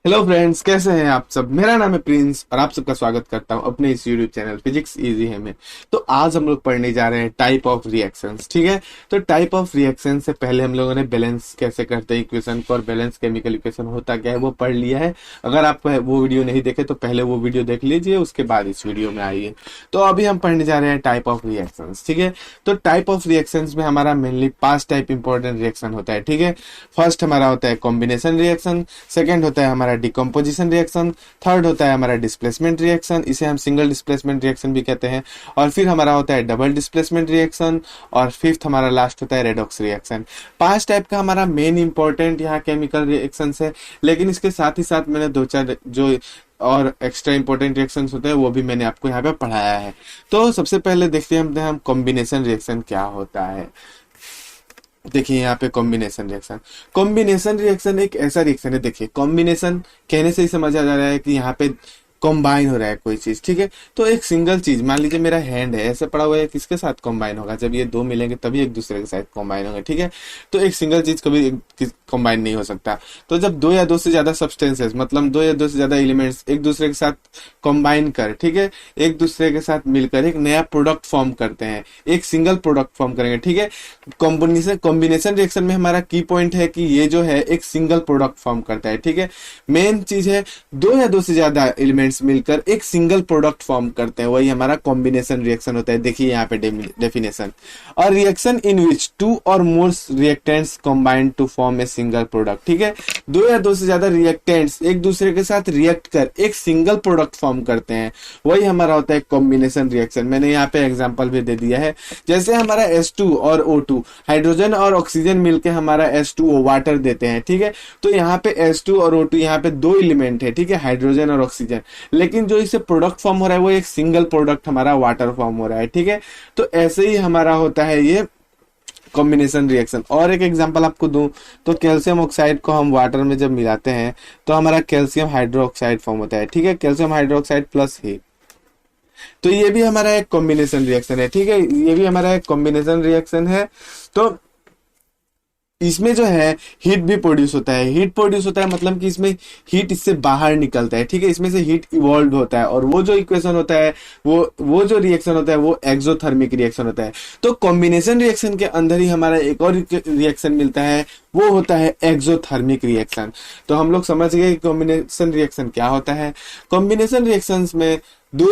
Hello friends, कैसे हैं आप सब। मेरा नाम है प्रिंस और आप सबका स्वागत करता हूं अपने इस यूट्यूब चैनल फिजिक्स इजी है में। तो आज हम लोग पढ़ने जा रहे हैं टाइप ऑफ रिएक्शंस। ठीक है, तो टाइप ऑफ रिएक्शन से पहले हम लोगों ने बैलेंस कैसे करते हैं इक्वेशन को और बैलेंस केमिकल इक्वेशन होता क्या है वो पढ़ लिया है। अगर आप वो वीडियो नहीं देखे तो पहले वो वीडियो देख लीजिए, उसके बाद इस वीडियो में आइए। तो अभी हम पढ़ने जा रहे हैं टाइप ऑफ रिएक्शंस। ठीक है, तो टाइप ऑफ रिएक्शंस में हमारा मेनली 5 टाइप इंपॉर्टेंट रिएक्शन होता है। ठीक है, फर्स्ट हमारा होता है कॉम्बिनेशन रिएक्शन, सेकंड होता है हमारा डिकम्पोजिशन रिएक्शन, थर्ड होता है हमारा डिस्प्लेसमेंट रिएक्शन, इसे हम सिंगल डिस्प्लेसमेंट रिएक्शन भी कहते हैं, और फिर हमारा होता है डबल डिस्प्लेसमेंट रिएक्शन, और फिफ्थ हमारा लास्ट होता है रेडॉक्स रिएक्शन। 5 टाइप का हमारा मेन इंपॉर्टेंट यहाँ केमिकल रिएक्शन है, लेकिन इसके साथ ही साथ मैंने 2-4 जो और एक्स्ट्रा इंपॉर्टेंट रिएक्शंस होते हैं वो भी मैंने आपको यहाँ पे पढ़ाया है। तो सबसे पहले देखते हैं हम कॉम्बिनेशन रिएक्शन क्या होता है। देखिए यहाँ पे कॉम्बिनेशन रिएक्शन। कॉम्बिनेशन रिएक्शन एक ऐसा रिएक्शन है, देखिए कॉम्बिनेशन कहने से ही समझ आ जा रहा है कि यहाँ पे कॉम्बाइन हो रहा है कोई चीज। ठीक है, तो एक सिंगल चीज, मान लीजिए मेरा हैंड है ऐसे पड़ा हुआ है, किसके साथ कॉम्बाइन होगा, जब ये दो मिलेंगे तभी एक दूसरे के साथ कॉम्बाइन होंगे। ठीक है, तो एक सिंगल चीज कभी कॉम्बाइन नहीं हो सकता। तो जब दो या दो से ज्यादा सब्सटेंसेस, मतलब दो या दो से ज्यादा एलिमेंट्स एक दूसरे के साथ कॉम्बाइन कर, ठीक है, एक दूसरे के साथ मिलकर एक नया प्रोडक्ट फॉर्म करते हैं, एक सिंगल प्रोडक्ट फॉर्म करेंगे। ठीक है, कॉम्बिनेशन रिएक्शन में हमारा की पॉइंट है कि ये जो है एक सिंगल प्रोडक्ट फॉर्म करता है। ठीक है, मेन चीज है दो या दो से ज्यादा एलिमेंट्स मिलकर एक सिंगल प्रोडक्ट फॉर्म करते हैं, वही हमारा कॉम्बिनेशन रिएक्शन होता है। देखिए यहाँ पे डेफिनेशन, और reaction in which two or more reactants combine to form a single product. ठीक है, दो या दो से ज्यादा रिएक्टेंट्स एक दूसरे के साथ रिएक्ट कर एक सिंगल प्रोडक्ट फॉर्म करते हैं, वही हमारा होता है कॉम्बिनेशन रिएक्शन। मैंने यहाँ पे एग्जांपल भी दे दिया है, जैसे हमारा H2 और O2 हाइड्रोजन और ऑक्सीजन मिलकर हमारा H2O वाटर देते हैं। ठीक है, तो यहाँ पे H2 और O2 यहाँ पे दो एलिमेंट है, ठीक है, हाइड्रोजन और ऑक्सीजन, लेकिन जो इसे प्रोडक्ट फॉर्म हो रहा है वो एक सिंगल प्रोडक्ट हमारा वाटर फॉर्म हो रहा है। ठीक है, तो ऐसे ही हमारा होता है ये कॉम्बिनेशन रिएक्शन। और एक एग्जांपल आपको दूं तो कैल्शियम ऑक्साइड को हम वाटर में जब मिलाते हैं तो हमारा कैल्शियम हाइड्रोक्साइड फॉर्म होता है। ठीक है, कैल्शियम हाइड्रोक्साइड प्लस हीट, तो ये भी हमारा एक कॉम्बिनेशन रिएक्शन है। ठीक है, ये भी हमारा एक कॉम्बिनेशन रिएक्शन है। तो इसमें जो है हीट भी प्रोड्यूस होता है। हीट प्रोड्यूस होता है मतलब कि इसमें हीट इससे बाहर निकलता है। ठीक है, इसमें से हीट इवॉल्व होता है, और वो जो इक्वेशन होता है वो जो रिएक्शन होता है वो एक्सोथर्मिक रिएक्शन होता है। तो कॉम्बिनेशन रिएक्शन के अंदर ही हमारा एक और रिएक्शन मिलता है, वो होता है एक्सोथर्मिक रिएक्शन। तो हम लोग समझ गए कि कॉम्बिनेशन रिएक्शन क्या होता है। कॉम्बिनेशन रिएक्शंस में दो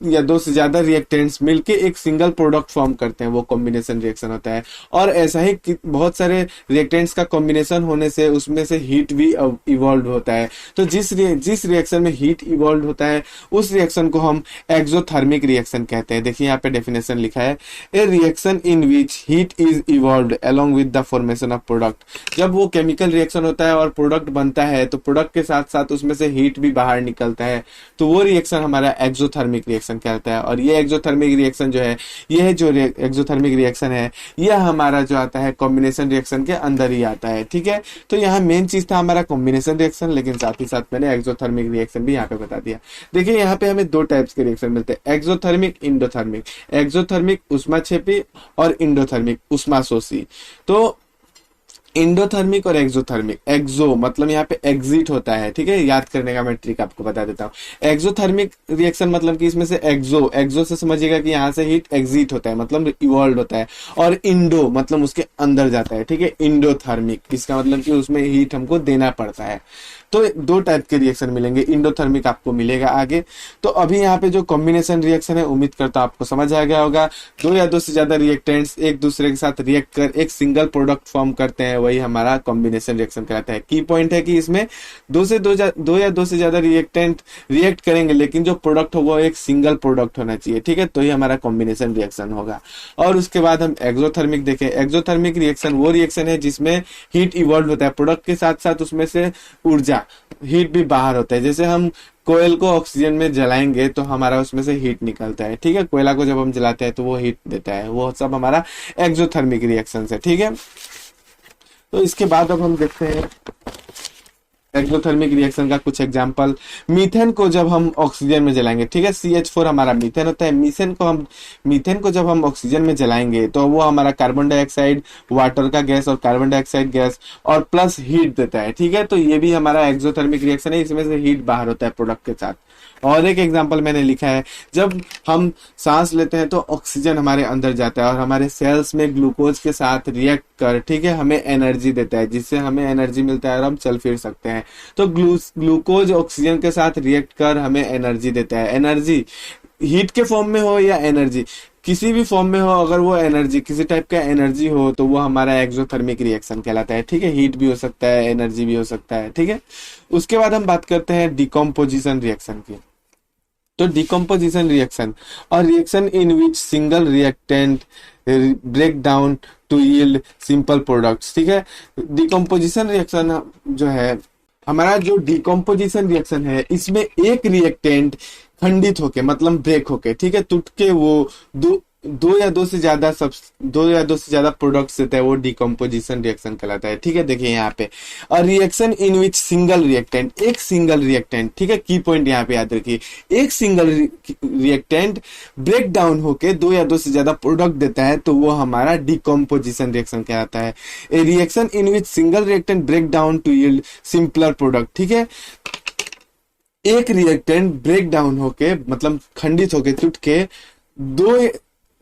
या दो से ज्यादा रिएक्टेंट्स मिलके एक सिंगल प्रोडक्ट फॉर्म करते हैं, वो कॉम्बिनेशन रिएक्शन होता है। और ऐसा ही बहुत सारे रिएक्टेंट्स का कॉम्बिनेशन होने से उसमें से हीट भी इवॉल्व होता है। तो जिस रिएक्शन में हीट इवॉल्व होता है उस रिएक्शन को हम एक्सोथर्मिक रिएक्शन कहते हैं। देखिए यहाँ पे डेफिनेशन लिखा है, a reaction in which heat is evolve along with the formation of product. जब वो केमिकल रिएक्शन होता है और प्रोडक्ट बनता है तो प्रोडक्ट के साथ साथ उसमें से हीट भी बाहर निकलता है, तो वो रिएक्शन हमारा एक्सोथर्मिक रिएक्शन कहलाता है। और ये एक्सोथर्मिक रिएक्शन जो है, ये जो एक्सोथर्मिक रिएक्शन है, यह हमारा जो आता है कॉम्बिनेशन रिएक्शन के अंदर ही आता है। ठीक है, तो यहाँ मेन चीज था हमारा कॉम्बिनेशन रिएक्शन, लेकिन साथ ही साथ मैंने एक्सोथर्मिक रिएक्शन भी यहाँ पे बता दिया। देखिए यहाँ पे हमें 2 टाइप्स के रिएक्शन मिलते हैं, एक्सोथर्मिक, इंडोथर्मिक। एक्सोथर्मिक उष्माक्षेपी और इंडोथर्मिक उष्माशोषी। तो इंडोथर्मिक और एक्सोथर्मिक, एक्सो मतलब यहाँ पे एग्जिट होता है। ठीक है, याद करने का मैं ट्रिक आपको बता देता हूँ। एक्सोथर्मिक रिएक्शन मतलब कि इसमें से एक्सो से समझिएगा कि यहाँ से हीट एग्जिट होता है, मतलब इवॉल्व होता है, और इंडो मतलब उसके अंदर जाता है। ठीक है, इंडोथर्मिक इसका मतलब कि उसमें हीट हमको देना पड़ता है। तो 2 टाइप के रिएक्शन मिलेंगे, इंडोथर्मिक आपको मिलेगा आगे। तो अभी यहाँ पे जो कॉम्बिनेशन रिएक्शन है, उम्मीद करता हूं आपको समझ आ गया होगा। दो या दो से ज्यादा रिएक्टेंट्स एक दूसरे के साथ रिएक्ट कर एक सिंगल प्रोडक्ट फॉर्म करते हैं, वही हमारा कॉम्बिनेशन रिएक्शन कहलाता है। की पॉइंट है कि इसमें दो या दो से ज्यादा रिएक्टेंट रिएक्ट करेंगे, लेकिन जो प्रोडक्ट होगा एक सिंगल प्रोडक्ट होना चाहिए। ठीक है, तो ये हमारा कॉम्बिनेशन रिएक्शन होगा। और उसके बाद हम एक्सोथर्मिक देखें। एक्सोथर्मिक रिएक्शन वो रिएक्शन है जिसमें हीट इवॉल्व होता है, प्रोडक्ट के साथ साथ उसमें से ऊर्जा हीट भी बाहर होता है। जैसे हम कोयल को ऑक्सीजन में जलाएंगे तो हमारा उसमें से हीट निकलता है। ठीक है, कोयला को जब हम जलाते हैं तो वो हीट देता है, वो सब हमारा एक्सोथर्मिक रिएक्शन है। ठीक है, तो इसके बाद अब हम देखते हैं एक्सोथर्मिक रिएक्शन का कुछ एग्जांपल, मीथेन को जब हम ऑक्सीजन में जलाएंगे, ठीक है, CH4 हमारा मीथेन होता है, मीथेन को जब हम ऑक्सीजन में जलाएंगे तो वो हमारा कार्बन डाइऑक्साइड, वाटर का गैस और कार्बन डाइऑक्साइड गैस और प्लस हीट देता है, ठीक है। तो ये भी हमारा एक्सोथर्मिक रिएक्शन है, इसमें से हीट बाहर होता है प्रोडक्ट के साथ। और एक एग्जांपल मैंने लिखा है, जब हम सांस लेते हैं तो ऑक्सीजन हमारे अंदर जाता है और हमारे सेल्स में ग्लूकोज के साथ रिएक्ट कर, ठीक है, हमें एनर्जी देता है, जिससे हमें एनर्जी मिलता है और हम चल फिर सकते हैं। तो ग्लूकोज ऑक्सीजन के साथ रिएक्ट कर हमें एनर्जी देता है। एनर्जी हीट के फॉर्म में हो या एनर्जी किसी भी फॉर्म में हो, अगर वो एनर्जी किसी टाइप का एनर्जी हो तो वो हमारा एक्सोथर्मिक रिएक्शन कहलाता है, ठीक है। हीट भी हो सकता है, एनर्जी भी हो सकता है, ठीक है। उसके बाद हम बात करते हैं डिकम्पोजिशन रिएक्शन की। तो डिकम्पोजिशन रिएक्शन और reaction in which single reactant break down to yield simple products, ठीक है। डिकम्पोजिशन रिएक्शन जो है, हमारा जो डिकम्पोजिशन रिएक्शन है, इसमें एक रिएक्टेंट खंडित होके मतलब ब्रेक होके, ठीक है, टूट के वो दो या दो से ज्यादा प्रोडक्ट्स देता है, वो डिकम्पोजिशन रिएक्शन कहलाता है, ठीक है। देखिए यहाँ पे, और reaction in which single reactant, एक सिंगल रिएक्टेंट, ठीक है, की पॉइंट यहाँ पे याद रखिए, एक सिंगल रिएक्टेंट ब्रेक डाउन होके दो या दो से ज्यादा प्रोडक्ट देता है तो वो हमारा डिकम्पोजिशन रिएक्शन कहलाता है। A reaction in which single reactant break down to yield simpler product, ठीक है। एक रिएक्टेंट ब्रेक डाउन होके मतलब खंडित होके टूट के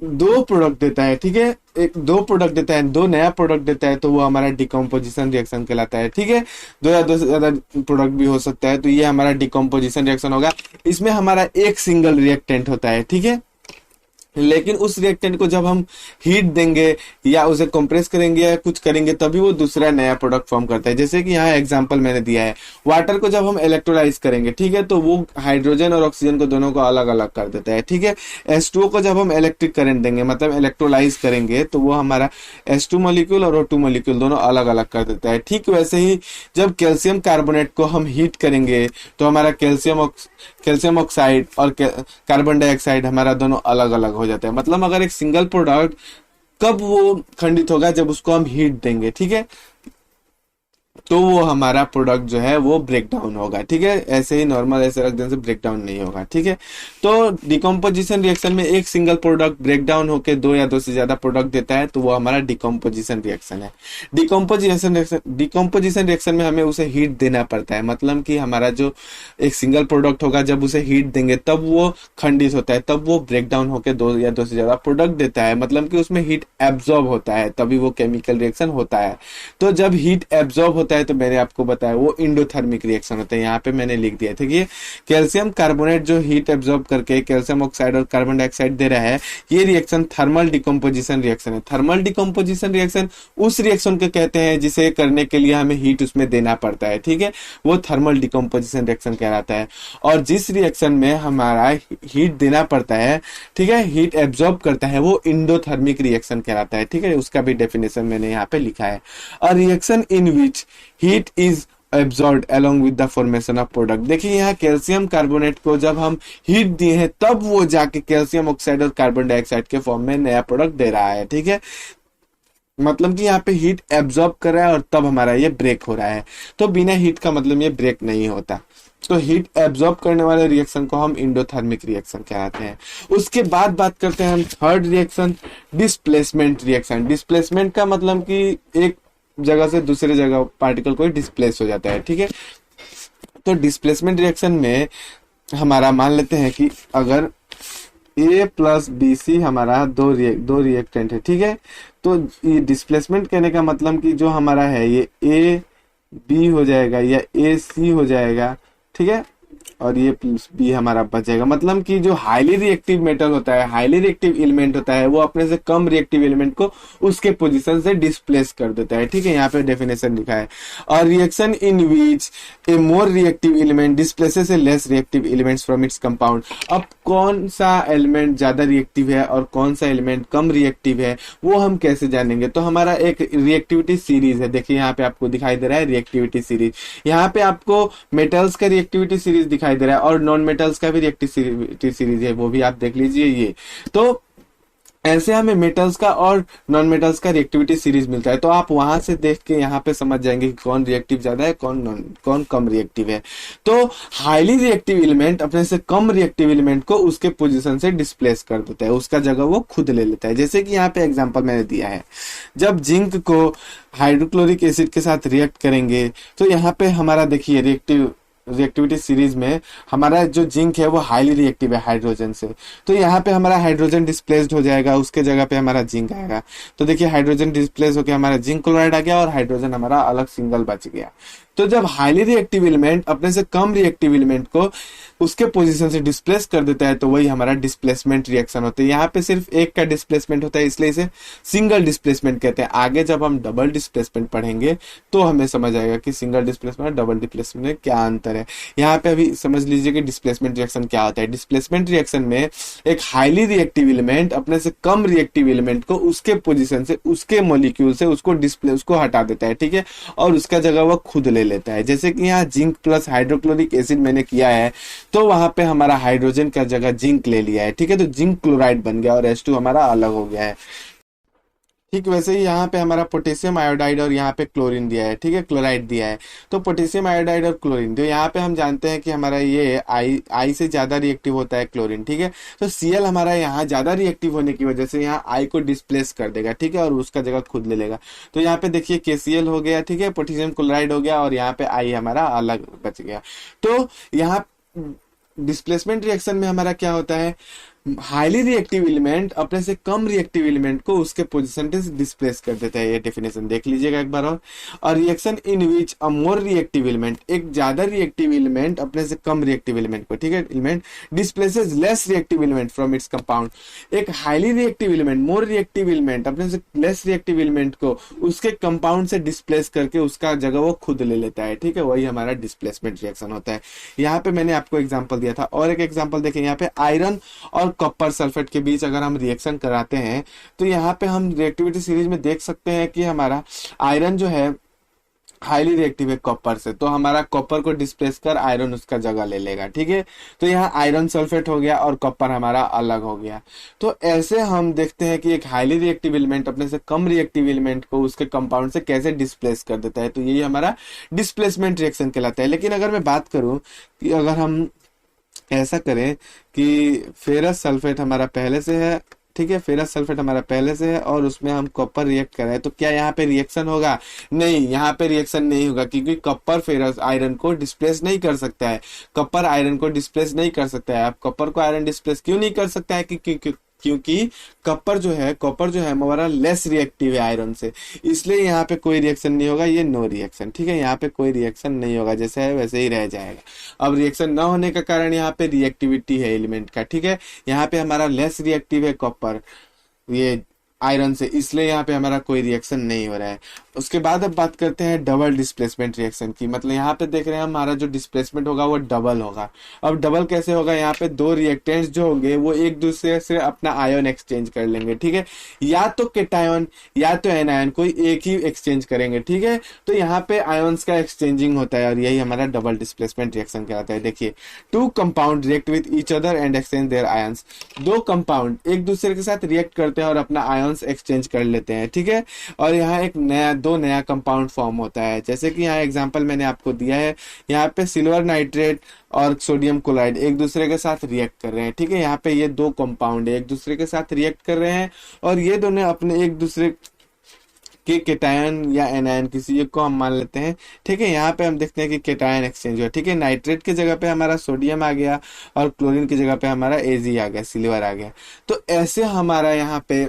दो प्रोडक्ट देता है, ठीक है, दो प्रोडक्ट देता है, दो नया प्रोडक्ट देता है तो वो हमारा डिकम्पोजिशन रिएक्शन कहलाता है, ठीक है। दो या दो से ज्यादा प्रोडक्ट भी हो सकता है, तो ये हमारा डिकम्पोजिशन रिएक्शन होगा। इसमें हमारा एक सिंगल रिएक्टेंट होता है, ठीक है, लेकिन उस रिएक्टेंट को जब हम हीट देंगे या उसे कंप्रेस करेंगे या कुछ करेंगे तभी वो दूसरा नया प्रोडक्ट फॉर्म करता है। जैसे कि यहाँ एग्जांपल मैंने दिया है, वाटर को जब हम इलेक्ट्रोलाइज करेंगे, ठीक है, तो वो हाइड्रोजन और ऑक्सीजन को दोनों को अलग अलग कर देता है, ठीक है। H2O को जब हम इलेक्ट्रिक करंट देंगे मतलब इलेक्ट्रोलाइज करेंगे तो वो हमारा H2 मॉलिक्यूल और O2 मॉलिक्यूल दोनों अलग अलग कर देता है। ठीक वैसे ही जब कैल्शियम कार्बोनेट को हम हीट करेंगे तो हमारा कैल्शियम ऑक्साइड और कार्बन डाइऑक्साइड हमारा दोनों अलग अलग हो जाता है। मतलब अगर एक सिंगल प्रोडक्ट कब वो खंडित होगा, जब उसको हम हीट देंगे, ठीक है, तो वो हमारा प्रोडक्ट जो है वो ब्रेक डाउन होगा, ठीक है। ऐसे ही नॉर्मल ऐसे रख देने से ब्रेक डाउन नहीं होगा, ठीक है। तो डिकम्पोजिशन रिएक्शन में एक सिंगल प्रोडक्ट ब्रेक डाउन होकर दो या दो से ज्यादा प्रोडक्ट देता है तो वो हमारा डिकम्पोजिशन रिएक्शन है। डिकम्पोजिशन रिएक्शन में हमें उसे हीट देना पड़ता है, मतलब कि हमारा जो एक सिंगल प्रोडक्ट होगा जब उसे हीट देंगे तब वो खंडित होता है, तब वो ब्रेक डाउन होकर दो या दो से ज्यादा प्रोडक्ट देता है, मतलब कि उसमें हीट एब्जॉर्ब होता है तभी वो केमिकल रिएक्शन होता है। तो जब हीट एब्जॉर्ब होता है तो मैंने आपको बताया वो इंडोथर्मिक रिएक्शन होता है। यहाँ पे मैंने लिख दिया था कि कैल्शियम कार्बोनेट जो हीट एब्जॉर्ब करके कैल्शियम ऑक्साइड और कार्बन डाइऑक्साइड दे रहा है, ये रिएक्शन थर्मल डिकम्पोजिशन रिएक्शन है। थर्मल डिकम्पोजिशन रिएक्शन उस रिएक्शन को कहते हैं जिसे करने के लिए हमें हीट उसमें देना पड़ता है, ठीक है, वो थर्मल डिकम्पोजिशन रिएक्शन कहलाता है। और जिस रिएक्शन में हमारा हीट देना पड़ता है, ठीक है, हीट एब्जॉर्ब करता है, वो इंडोथर्मिक रिएक्शन कहलाता है, ठीक है। उसका भी डेफिनेशन मैंने यहाँ पे लिखा है। और reaction in which heat is absorbed along with the formation of product. देखिए यहाँ कैल्शियम कार्बोनेट को जब हम हीट दिए हैं तब वो जाके कैल्शियम ऑक्साइड और कार्बन डाइऑक्साइड के फॉर्म में नया प्रोडक्ट दे रहा है, ठीक है। मतलब कि यहाँ पे हीट एब्जॉर्ब कर रहा है और तब हमारा ये ब्रेक हो रहा है। तो बिना हीट का मतलब ये ब्रेक नहीं होता। तो हीट एब्जॉर्ब करने वाले रिएक्शन को हम इंडोथर्मिक रिएक्शन कहते हैं। उसके बाद बात करते हैं हम third reaction, displacement reaction. Displacement का मतलब कि एक जगह से दूसरे जगह पार्टिकल कोई डिस्प्लेस हो जाता है, ठीक है। तो डिस्प्लेसमेंट रिएक्शन में हमारा मान लेते हैं कि अगर A प्लस BC हमारा दो रिएक्टेंट है, ठीक है। तो ये डिस्प्लेसमेंट कहने का मतलब कि जो हमारा है ये AB हो जाएगा या AC हो जाएगा, ठीक है, और ये प्लस B हमारा बच जाएगा। मतलब कि जो हाईली रिएक्टिव मेटल होता है, हाईली रिएक्टिव एलिमेंट होता है, वो अपने से कम रिएक्टिव एलिमेंट को उसके पोजीशन से डिस्प्लेस कर देता है, ठीक है। यहाँ पे डेफिनेशन लिखा है। और reaction in which A more reactive element displaces A less reactive elements from its compound. अब कौन सा एलिमेंट ज्यादा रिएक्टिव है और कौन सा एलिमेंट कम रिएक्टिव है वो हम कैसे जानेंगे? तो हमारा एक रिएक्टिविटी सीरीज है। देखिए यहाँ पे आपको दिखाई दे रहा है रिएक्टिविटी सीरीज। यहाँ पे आपको मेटल्स का रिएक्टिविटी सीरीज दिखाई दे रहा है और नॉन मेटल्स का भी रिएक्टिविटी सीरीज है, वो भी आप देख लीजिए। ये तो ऐसे हमें मेटल्स का और नॉन मेटल्स का रिएक्टिविटी सीरीज मिलता है। तो आप वहां से देख के यहाँ पे समझ जाएंगे कि कौन रिएक्टिव ज्यादा है, कौन कम रिएक्टिव है। तो हाईली रिएक्टिव एलिमेंट अपने से कम रिएक्टिव एलिमेंट को उसके पोजीशन से डिस्प्लेस कर देता है, उसका जगह वो खुद ले लेता है। जैसे कि यहाँ पे एग्जांपल मैंने दिया है, जब जिंक को हाइड्रोक्लोरिक एसिड के साथ रिएक्ट करेंगे तो यहाँ पे हमारा देखिए रिएक्टिविटी सीरीज में हमारा जो जिंक है वो हाईली रिएक्टिव है हाइड्रोजन से। तो यहाँ पे हमारा हाइड्रोजन डिस्प्लेस्ड हो जाएगा, उसके जगह पे हमारा जिंक आएगा। तो देखिए हाइड्रोजन डिस्प्लेस होकर हमारा जिंक क्लोराइड आ गया और हाइड्रोजन हमारा अलग सिंगल बच गया। तो जब हाईली रिएक्टिव एलिमेंट अपने से कम रिएक्टिव एलिमेंट को उसके पोजीशन से डिस्प्लेस कर देता है तो वही हमारा डिस्प्लेसमेंट रिएक्शन होता है। यहाँ पे सिर्फ एक का डिस्प्लेसमेंट होता है, इसलिए इसे सिंगल डिस्प्लेसमेंट कहते हैं। आगे जब हम डबल डिस्प्लेसमेंट पढ़ेंगे तो हमें समझ आएगा कि सिंगल डिस्प्लेसमेंट और डबल डिस्प्लेसमेंट में क्या अंतर है। यहाँ पे अभी समझ लीजिए कि डिस्प्लेसमेंट रिएक्शन क्या होता है। डिस्प्लेसमेंट रिएक्शन में एक हाईली रिएक्टिव एलिमेंट अपने से कम रिएक्टिव एलिमेंट को उसके पोजीशन से, उसके मॉलिक्यूल से उसको हटा देता है, ठीक है, और उसका जगह वो खुद ले लेता है। जैसे कि यहाँ जिंक प्लस हाइड्रोक्लोरिक एसिड मैंने किया है तो वहां पे हमारा हाइड्रोजन का जगह जिंक ले लिया है, ठीक है, तो जिंक क्लोराइड बन गया और H2 हमारा अलग हो गया है। ठीक वैसे ही यहाँ पे हमारा पोटेशियम आयोडाइड और यहाँ पे क्लोरीन दिया है, ठीक है, क्लोराइड दिया है। तो पोटेशियम आयोडाइड और क्लोरीन, तो यहाँ पे हम जानते हैं कि हमारा ये आई से ज्यादा रिएक्टिव होता है क्लोरीन, ठीक है। तो Cl हमारा यहाँ ज्यादा रिएक्टिव होने की वजह से यहाँ आई को डिस्प्लेस कर देगा, ठीक है, और उसका जगह खुद ले लेगा। तो यहाँ पे देखिए KCl हो गया, ठीक है, पोटेशियम क्लोराइड हो गया और यहाँ पे आई हमारा अलग बच गया। तो यहाँ डिस्प्लेसमेंट रिएक्शन में हमारा क्या होता है, हाईली रिएक्टिव एलिमेंट अपने से कम रिएक्टिव एलिमेंट को उसके पोजीशन से डिस्प्लेस कर देता है। ये डेफिनेशन देख लीजिएगा एक बार और reaction in which a more reactive element, एक ज्यादा रिएक्टिव एलिमेंट अपने से कम रिएक्टिव एलिमेंट को, ठीक है, element displaces less reactive element from its compound. एक highly reactive element, more reactive element अपने से लेस रिएक्टिव एलिमेंट को उसके कंपाउंड से डिस्प्लेस करके उसका जगह वो खुद ले लेता है, ठीक है, वही हमारा डिस्प्लेसमेंट रिएक्शन होता है। यहाँ पे मैंने आपको एग्जाम्पल दिया था और एक एग्जाम्पल देखें, यहाँ पे आयरन और कॉपर सल्फेट के बीच अगर हम रिएक्शन कराते हैं तो यहाँ पे हम रिएक्टिविटी सीरीज में देख सकते हैं कि हमारा आयरन जो है हाईली रिएक्टिव है कॉपर से, तो हमारा कॉपर को डिस्प्लेस कर आयरन उसका जगह ले लेगा, ठीक है। तो यहाँ आयरन सल्फेट हो गया और कॉपर हमारा अलग हो गया। तो ऐसे हम देखते हैं कि एक हाईली रिएक्टिव एलिमेंट अपने से कम रिएक्टिव एलिमेंट को उसके कंपाउंड से कैसे डिस्प्लेस कर देता है, तो यही हमारा डिस्प्लेसमेंट रिएक्शन कहलाता है। लेकिन अगर मैं बात करूं कि अगर हम ऐसा करें कि फेरस सल्फेट हमारा पहले से है, ठीक है, फेरस सल्फेट हमारा पहले से है और उसमें हम कॉपर रिएक्ट कर रहे हैं, तो क्या यहाँ पे रिएक्शन होगा? नहीं, यहाँ पे रिएक्शन नहीं होगा क्योंकि कॉपर फेरस आयरन को डिस्प्लेस नहीं कर सकता है। कॉपर आयरन को डिस्प्लेस नहीं कर सकता है। अब कॉपर को आयरन डिस्प्लेस क्यों नहीं कर सकता है? क्योंकि कॉपर जो है हमारा लेस रिएक्टिव है आयरन से, इसलिए यहाँ पे कोई रिएक्शन नहीं होगा, ये नो रिएक्शन, ठीक है, यहाँ पे कोई रिएक्शन नहीं होगा, जैसे है वैसे ही रह जाएगा। अब रिएक्शन ना होने का कारण यहाँ पे रिएक्टिविटी है एलिमेंट का, ठीक है, यहाँ पे हमारा लेस रिएक्टिव है कॉपर ये आयरन से, इसलिए यहाँ पे हमारा कोई रिएक्शन नहीं हो रहा है। उसके बाद अब बात करते हैं डबल डिस्प्लेसमेंट रिएक्शन की। मतलब यहाँ पे देख रहे हैं हमारा जो डिस्प्लेसमेंट होगा वो डबल होगा। अब डबल कैसे होगा? यहाँ पे दो रिएक्टेंट्स जो होंगे वो एक दूसरे से अपना आयन एक्सचेंज कर लेंगे, ठीक है, या तो केटायन या तो एनायन, कोई एक ही एक्सचेंज करेंगे, ठीक है। तो यहाँ पे आयन्स का एक्सचेंजिंग होता है और यही हमारा डबल डिस्प्लेसमेंट रिएक्शन कहलाता है। देखिए, two compound react with each other and exchange their ions, दो कंपाउंड एक दूसरे के साथ रिएक्ट करते हैं और अपना आयन्स एक्सचेंज कर लेते हैं, ठीक है, और यहाँ एक दो नया कंपाउंड फॉर्म होता है। जैसे कि यहाँ एग्जांपल मैंने आपको दिया है, यहाँ पे सिल्वर नाइट्रेट और सोडियम क्लोराइड एक दूसरे के साथ रिएक्ट कर रहे हैं, ठीक है, यहाँ पे ये दो कंपाउंड एक दूसरे के साथ रिएक्ट कर रहे हैं और ये दोनों अपने एक दूसरे के केटायन या एनायन किसी एक को हम मान लेते हैं, ठीक है। यहाँ पे हम देखते हैं कि केटायन एक्सचेंज हुआ, ठीक है, नाइट्रेट की जगह पे हमारा सोडियम आ गया और क्लोरीन की जगह पे हमारा Ag आ गया, सिल्वर आ गया। तो ऐसे हमारा यहाँ पे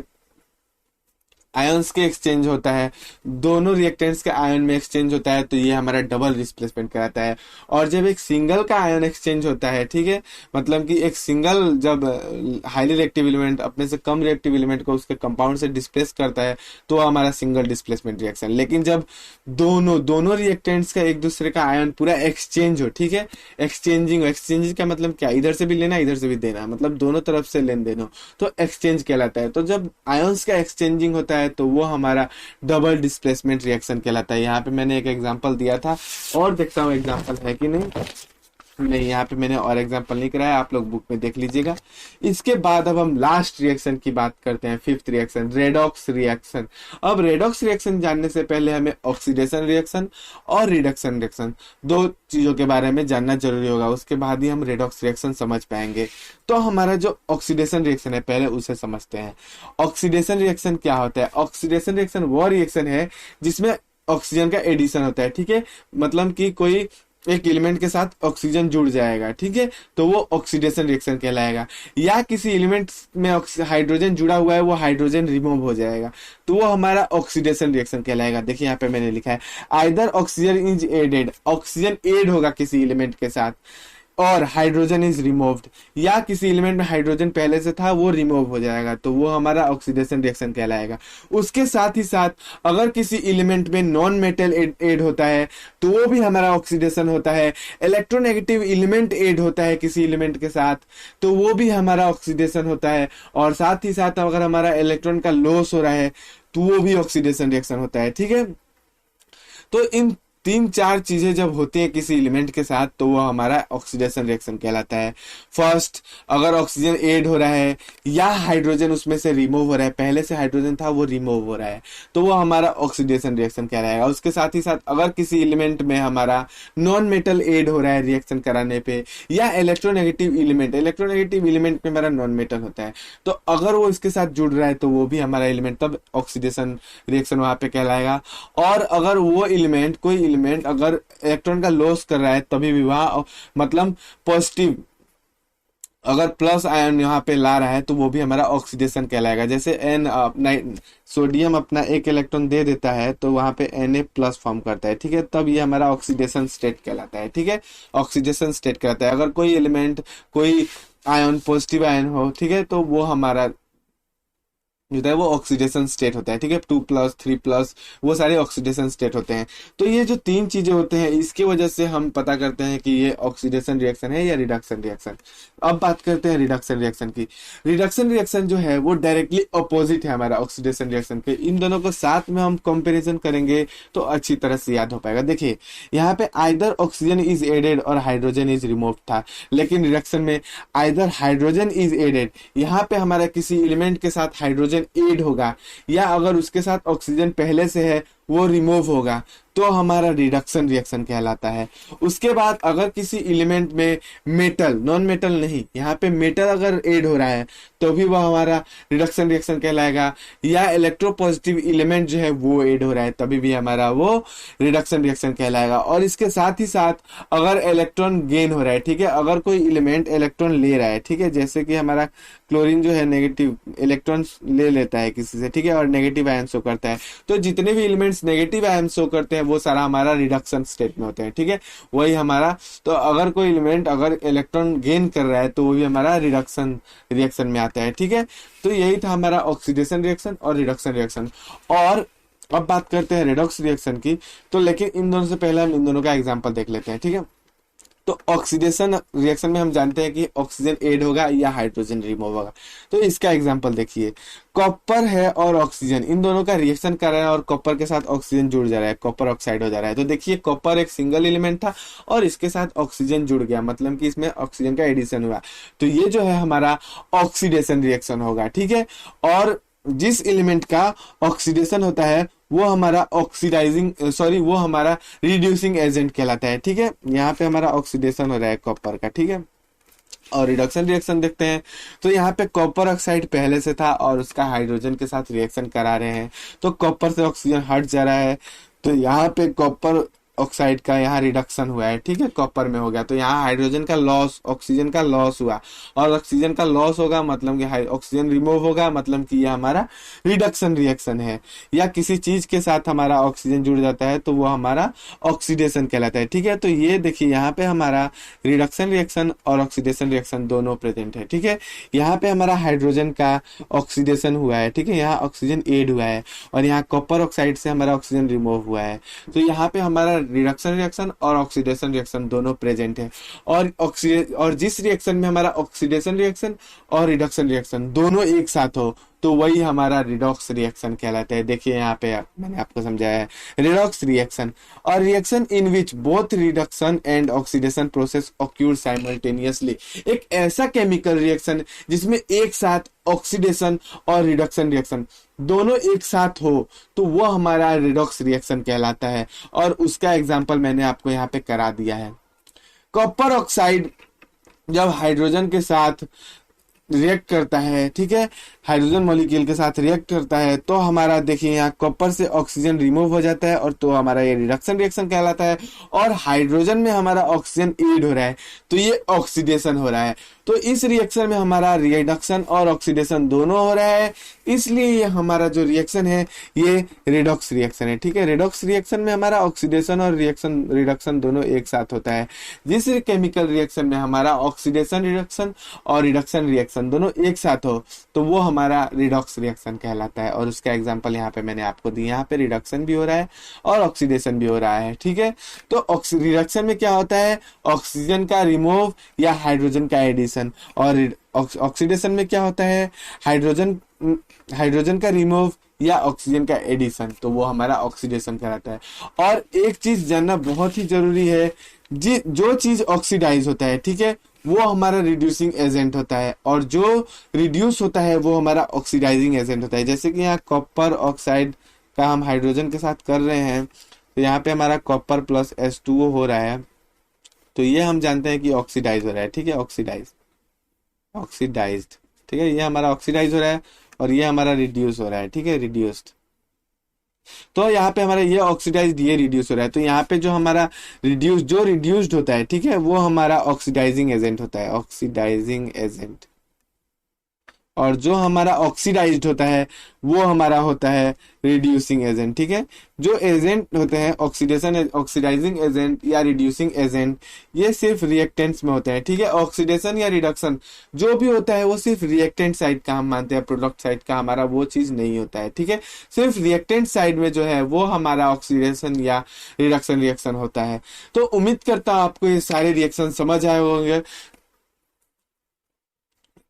आयंस के एक्सचेंज होता है, दोनों रिएक्टेंट्स के आयन में एक्सचेंज होता है, तो ये हमारा डबल डिस्प्लेसमेंट कहलाता है। और जब एक सिंगल का आयन एक्सचेंज होता है, ठीक है, मतलब कि एक सिंगल जब हाईली रिएक्टिव एलिमेंट अपने से कम रिएक्टिव एलिमेंट को उसके कंपाउंड से डिस्प्लेस करता है तो हमारा सिंगल डिस्प्लेसमेंट रिएक्शन। लेकिन जब दोनों रिएक्टेंट्स का एक दूसरे का आयन पूरा एक्सचेंज हो, ठीक है, एक्सचेंजिंग का मतलब क्या? इधर से भी लेना इधर से भी देना, मतलब दोनों तरफ से लेन देन हो, तो एक्सचेंज कहलाता है। तो जब आयंस का एक्सचेंजिंग होता है तो वो हमारा डबल डिस्प्लेसमेंट रिएक्शन कहलाता है। यहाँ पे मैंने एक एग्जांपल दिया था और देखता हूँ एग्जांपल है कि नहीं। नहीं, यहाँ पे मैंने और एग्जांपल नहीं कराया, आप लोग बुक में देख लीजिएगा। इसके बाद अब हम लास्ट रिएक्शन की बात करते हैं, फिफ्थ रिएक्शन, रेडॉक्स रिएक्शन। अब रेडॉक्स रिएक्शन जानने से पहले हमें ऑक्सीडेशन रिएक्शन और रिडक्शन रिएक्शन दो चीजों के बारे में जानना जरूरी होगा, उसके बाद ही हम रेडॉक्स रिएक्शन समझ पाएंगे। तो हमारा जो ऑक्सीडेशन रिएक्शन है पहले उसे समझते हैं। ऑक्सीडेशन रिएक्शन क्या होता है? ऑक्सीडेशन रिएक्शन वो रिएक्शन है जिसमें ऑक्सीजन का एडिशन होता है, ठीक है, मतलब कि कोई एक एलिमेंट के साथ ऑक्सीजन जुड़ जाएगा, ठीक है, तो वो ऑक्सीडेशन रिएक्शन कहलाएगा। या किसी एलिमेंट में हाइड्रोजन जुड़ा हुआ है, वो हाइड्रोजन रिमूव हो जाएगा, तो वो हमारा ऑक्सीडेशन रिएक्शन कहलाएगा। देखिए यहाँ पे मैंने लिखा है either oxygen is added, oxygen add होगा किसी एलिमेंट के साथ, और हाइड्रोजन इज रिमूव्ड, या किसी एलिमेंट में हाइड्रोजन पहले से था वो रिमूव हो जाएगा, तो वो हमारा ऑक्सीडेशन रिएक्शन कहलाएगा। उसके साथ ही साथ अगर किसी एलिमेंट में नॉन मेटल ऐड होता है तो वो भी हमारा ऑक्सीडेशन होता है। इलेक्ट्रोनेगेटिव एलिमेंट ऐड होता है किसी एलिमेंट के साथ तो वो भी हमारा ऑक्सीडेशन होता है। और साथ ही साथ अगर हमारा इलेक्ट्रॉन का लॉस हो रहा है तो वो भी ऑक्सीडेशन रिएक्शन होता है, ठीक है। तो इन तीन चार चीजें जब होती हैं किसी एलिमेंट के साथ तो वो हमारा ऑक्सीडेशन रिएक्शन कहलाता है। फर्स्ट, अगर ऑक्सीजन ऐड हो रहा है या हाइड्रोजन उसमें से रिमूव हो रहा है, पहले से हाइड्रोजन था वो रिमूव हो रहा है, तो वो हमारा ऑक्सीडेशन रिएक्शन कहलाएगा। उसके साथ ही साथ अगर किसी एलिमेंट में हमारा नॉन मेटल ऐड हो रहा है रिएक्शन कराने पे, या इलेक्ट्रोनेगेटिव एलिमेंट में हमारा नॉन मेटल होता है, तो अगर वो इसके साथ जुड़ रहा है तो वो भी हमारा एलिमेंट तब ऑक्सीडेशन रिएक्शन वहां पे कहलाएगा। और अगर वो एलिमेंट कोई एलिमेंट अगर इलेक्ट्रॉन का लॉस कर रहा है तभी भी वहां मतलब पॉजिटिव अगर प्लस आयन यहाँ पे ला रहा है तो वो भी हमारा ऑक्सीडेशन कहलाएगा। जैसे सोडियम अपना एक इलेक्ट्रॉन दे देता है तो वहां पे Na+ फॉर्म करता है, ठीक है, तब ये हमारा ऑक्सीडेशन स्टेट कहलाता है, ठीक है, ऑक्सीडेशन स्टेट कहलाता है। अगर कोई एलिमेंट कोई आयन पॉजिटिव आयन हो, ठीक है, तो वो हमारा जो है वो ऑक्सीडेशन स्टेट होता है, ठीक है, 2+, 3+, वो सारे ऑक्सीडेशन स्टेट होते हैं। तो ये जो तीन चीजें होते हैं इसकी वजह से हम पता करते हैं कि ये ऑक्सीडेशन रिएक्शन है या रिडक्शन रिएक्शन। अब बात करते हैं रिडक्शन रिएक्शन की। रिडक्शन रिएक्शन जो है वो डायरेक्टली अपोजिट है हमारा ऑक्सीडेशन रिएक्शन के। इन दोनों को साथ में हम कंपेरिजन करेंगे तो अच्छी तरह से याद हो पाएगा। देखिए यहाँ पे आइदर ऑक्सीजन इज एडेड और हाइड्रोजन इज रिमूव्ड था, लेकिन रिडक्शन में आइदर हाइड्रोजन इज एडेड, यहाँ पे हमारा किसी एलिमेंट के साथ हाइड्रोजन ऐड होगा या अगर उसके साथ ऑक्सीजन पहले से है वो रिमूव होगा, तो हमारा रिडक्शन रिएक्शन कहलाता है। उसके बाद अगर किसी एलिमेंट में मेटल, नॉन मेटल नहीं, यहाँ पे मेटल अगर ऐड हो रहा है तो भी वह हमारा रिडक्शन रिएक्शन कहलाएगा, या इलेक्ट्रोपॉजिटिव एलिमेंट जो है वो ऐड हो रहा है तभी भी हमारा वो रिडक्शन रिएक्शन कहलाएगा। और इसके साथ ही साथ अगर इलेक्ट्रॉन गेन हो रहा है, ठीक है, अगर कोई एलिमेंट इलेक्ट्रॉन ले रहा है, ठीक है, जैसे कि हमारा क्लोरीन जो है नेगेटिव इलेक्ट्रॉन ले लेता है किसी से, ठीक है, और नेगेटिव आयन शो करता है, तो जितने भी एलिमेंट्स नेगेटिव आयन शो करते हैं वो सारा हमारा रिडक्शन स्टेट में होते हैं, ठीक है, वही हमारा। तो अगर कोई एलिमेंट अगर इलेक्ट्रॉन गेन कर रहा है तो वो भी हमारा रिडक्शन रिएक्शन में आता है, ठीक है। तो यही था हमारा ऑक्सीडेशन रिएक्शन और रिडक्शन रिएक्शन। और अब बात करते हैं रेडॉक्स रिएक्शन की, तो लेकिन इन दोनों से पहले हम इन दोनों का एग्जाम्पल देख लेते हैं, ठीक है। तो ऑक्सीडेशन रिएक्शन में हम जानते हैं कि ऑक्सीजन ऐड होगा या हाइड्रोजन रिमूव होगा। तो इसका एग्जांपल देखिए, कॉपर है और ऑक्सीजन इन दोनों का रिएक्शन कर रहा है और कॉपर के साथ ऑक्सीजन जुड़ जा रहा है, कॉपर ऑक्साइड हो जा रहा है। तो देखिए कॉपर एक सिंगल एलिमेंट था और इसके साथ ऑक्सीजन जुड़ गया, मतलब कि इसमें ऑक्सीजन का एडिशन हुआ, तो ये जो है हमारा ऑक्सीडेशन रिएक्शन होगा, ठीक है। और जिस एलिमेंट का ऑक्सीडेशन होता है वो हमारा वो हमारा रिड्यूसिंग एजेंट कहलाता है, ठीक है। यहाँ पे हमारा ऑक्सीडेशन हो रहा है कॉपर का, ठीक है। और रिडक्शन रिएक्शन देखते हैं, तो यहाँ पे कॉपर ऑक्साइड पहले से था और उसका हाइड्रोजन के साथ रिएक्शन करा रहे हैं, तो कॉपर से ऑक्सीजन हट जा रहा है, तो यहाँ पे कॉपर ऑक्साइड का यहाँ रिडक्शन हुआ है, ठीक है, कॉपर में हो गया, तो यहाँ हाइड्रोजन का लॉस, ऑक्सीजन का लॉस हुआ, और ऑक्सीजन का लॉस होगा मतलब कि ऑक्सीजन रिमूव होगा, मतलब कि यह हमारा रिडक्शन रिएक्शन है। या किसी चीज के साथ हमारा ऑक्सीजन जुड़ जाता है तो वो हमारा ऑक्सीडेशन कहलाता है, ठीक है। तो ये देखिए यहाँ पे हमारा रिडक्शन रिएक्शन और ऑक्सीडेशन रिएक्शन दोनों प्रेजेंट है, ठीक है। यहाँ पे हमारा हाइड्रोजन का ऑक्सीडेशन हुआ है, ठीक है, यहाँ ऑक्सीजन ऐड हुआ है, और यहाँ कॉपर ऑक्साइड से हमारा ऑक्सीजन रिमूव हुआ है, तो यहाँ पे हमारा रिडक्शन रिएक्शन और ऑक्सीडेशन रिएक्शन दोनों प्रेजेंट है। और जिस रिएक्शन में हमारा ऑक्सीडेशन रिएक्शन और रिडक्शन रिएक्शन दोनों एक साथ हो तो वही हमारा रिडॉक्स रिएक्शन कहलाता है। देखिए यहाँ पे मैंने आपको समझाया है रिडॉक्स रिएक्शन। और reaction in which both reduction and oxidation process occur simultaneously, एक ऐसा केमिकल रिएक्शन जिसमें एक साथ ऑक्सीडेशन और रिडक्शन रिएक्शन दोनों एक साथ हो, तो वो हमारा रिडॉक्स रिएक्शन कहलाता है। और उसका एग्जांपल मैंने आपको यहाँ पे करा दिया है। कॉपर ऑक्साइड जब हाइड्रोजन के साथ रिएक्ट करता है, ठीक है, हाइड्रोजन मॉलिक्यूल के साथ रिएक्ट करता है, तो हमारा देखिए यहाँ कॉपर से ऑक्सीजन रिमूव हो जाता है, और तो हमारा ये रिडक्शन रिएक्शन कहलाता है। और हाइड्रोजन में हमारा ऑक्सीजन ऐड हो रहा है, तो ये ऑक्सीडेशन हो रहा है। तो इस रिएक्शन में हमारा रिडक्शन और ऑक्सीडेशन दोनों हो रहा है, इसलिए ये हमारा जो रिएक्शन है ये रिडॉक्स रिएक्शन है। ठीक है, रिडॉक्स रिएक्शन में हमारा ऑक्सीडेशन और रिएक्शन रिडक्शन दोनों एक साथ होता है। जिस केमिकल रिएक्शन में हमारा ऑक्सीडेशन रिडक्शन और रिडक्शन रिएक्शन दोनों एक साथ हो, तो वो हमारा रिडॉक्स रिएक्शन कहलाता है। और उसका एग्जांपल यहाँ पे मैंने आपको दी, यहाँ पे रिडक्शन भी हो रहा है और ऑक्सीडेशन भी हो रहा है। ठीक है, तो रिडक्शन में क्या होता है, ऑक्सीजन का रिमूव या हाइड्रोजन का एडिशन, और ऑक्सीडेशन में क्या होता है, हाइड्रोजन का रिमूव या ऑक्सीजन का एडिशन, तो वो हमारा ऑक्सीडेशन कहलाता है। और एक चीज जानना बहुत ही जरूरी है, जो चीज ऑक्सीडाइज होता है, ठीक है, वो हमारा रिड्यूसिंग एजेंट होता है, और जो रिड्यूस होता है वो हमारा ऑक्सीडाइजिंग एजेंट होता है। जैसे कि यहाँ कॉपर ऑक्साइड का हम हाइड्रोजन के साथ कर रहे हैं, तो यहाँ पे हमारा कॉपर प्लस H2O हो रहा है, तो ये हम जानते हैं कि ऑक्सीडाइज हो रहा है। ठीक है, ऑक्सीडाइज्ड, ठीक है, ये हमारा ऑक्सीडाइज हो रहा है और ये हमारा रिड्यूस हो रहा है। ठीक है, रिड्यूस्ड, तो यहाँ पे हमारा ये ऑक्सीडाइज ये रिड्यूस हो रहा है, तो यहाँ पे जो हमारा रिड्यूस्ड होता है, ठीक है, वो हमारा ऑक्सीडाइजिंग एजेंट होता है, ऑक्सीडाइजिंग एजेंट। और जो हमारा ऑक्सीडाइज्ड होता है वो हमारा होता है रिड्यूसिंग एजेंट। ठीक है, जो एजेंट होते हैं ऑक्सीडाइजिंग एजेंट या रिड्यूसिंग एजेंट, ये सिर्फ रिएक्टेंट्स में होते हैं। ठीक है, ऑक्सीडेशन या रिडक्शन जो भी होता है वो सिर्फ रिएक्टेंट साइड का हम मानते हैं, प्रोडक्ट साइड का हमारा वो चीज नहीं होता है। ठीक है, सिर्फ रिएक्टेंट साइड में जो है वो हमारा ऑक्सीडेशन या रिडक्शन रिएक्शन होता है। तो उम्मीद करता हूं आपको ये सारे रिएक्शन समझ आए होंगे।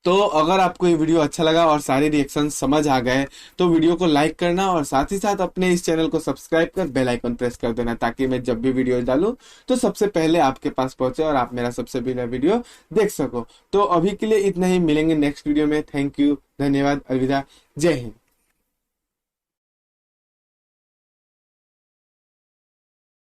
तो अगर आपको ये वीडियो अच्छा लगा और सारे रिएक्शन समझ आ गए, तो वीडियो को लाइक करना और साथ ही साथ अपने इस चैनल को सब्सक्राइब कर बेल आइकन प्रेस कर देना, ताकि मैं जब भी वीडियो डालूं तो सबसे पहले आपके पास पहुंचे और आप मेरा सबसे पहले वीडियो देख सको। तो अभी के लिए इतना ही, मिलेंगे नेक्स्ट वीडियो में। थैंक यू, धन्यवाद, अलविदा, जय हिंद।